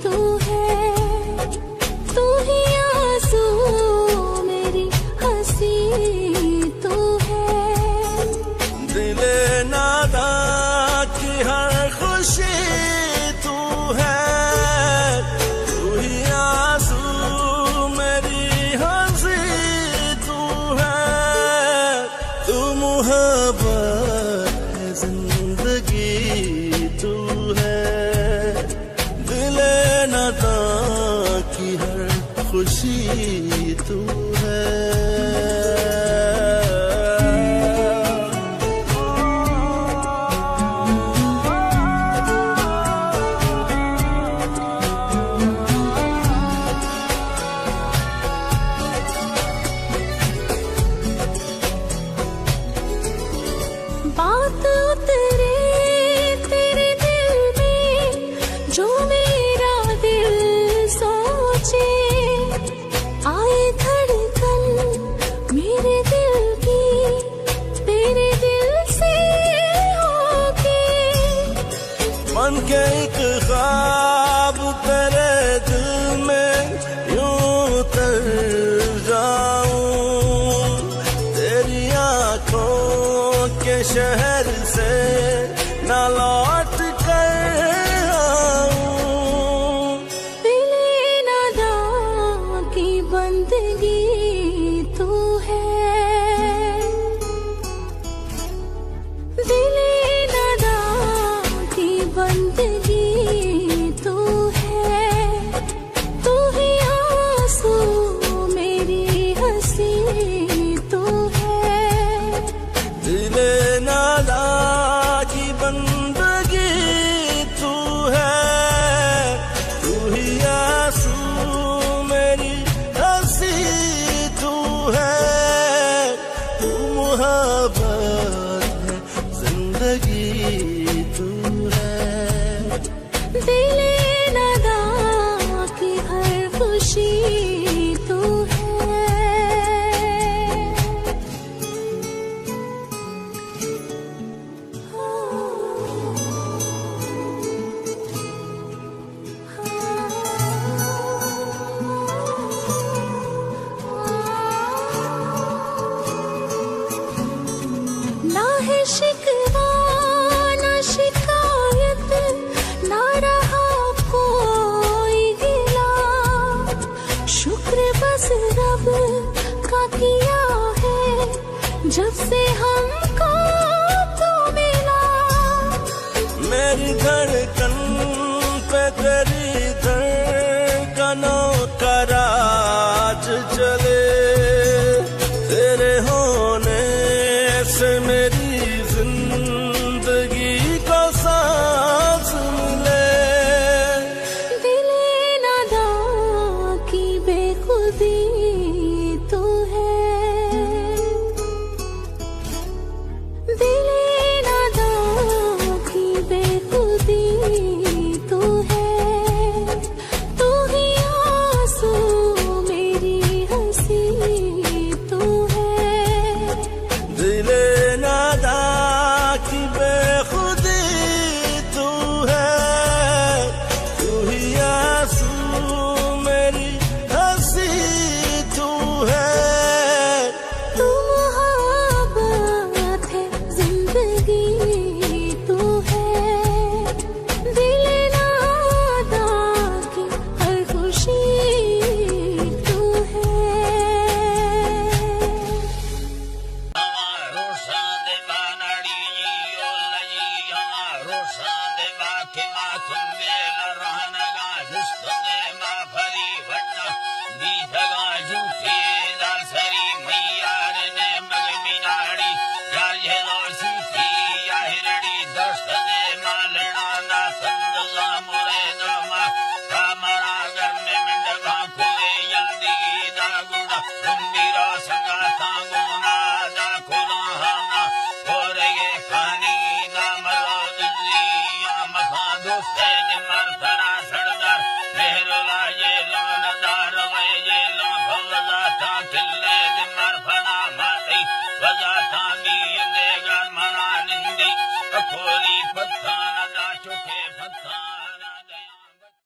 तू है, तू ही आंसू मेरी हंसी तू है। दिले नादा की हर खुशी तू है, तू ही आंसू मेरी हंसी तू है। तू मोहब्बत है जिंदगी तू है, दिले नादा की हर खुशी तू है। बात उतरे तेरे दिल में जो मेरा दिल सोचे, आए धड़कन मेरे दिल की तेरे दिल से होके। मन के एक ख्वाब तेरे दिल में यूं तर जाऊं, तेरी आंखों के शहर से ना लौट कर आऊं। दिले नादा की बंदगी तू है, दिले नादा की बंदगी तू है। तू ही आंसू मेरी हंसी तू है। दिले नादा की बंदगी तू है, तू ही आंसू मेरी हंसी तू है। तू मोहब्बत है जिंदगी तू है, दिले नादा की हर खुशी तू है। ना है शिकवा ना शिकायत, ना रहा कोई गिला। शुक्र बस रब का किया है जब से हमको तू मिला। मेरी धड़कन पे तेरी धड़कनों का राज चले, तेरे होने से मेरी जिंदगी को सांस मिले। दिले नादा की बेखुदी तू है, दिले नादा की बेखुदी तू है। तू ही आंसू मेरी हंसी तू है। दिले नादा की बेखुदी तू है, तू ही आंसू मेरी हंसी तू है। तू मोहब्बत है जिंदगी तू है, दिले नादा की हर खुशी तू है। खोली पत्थर चुके पत्थर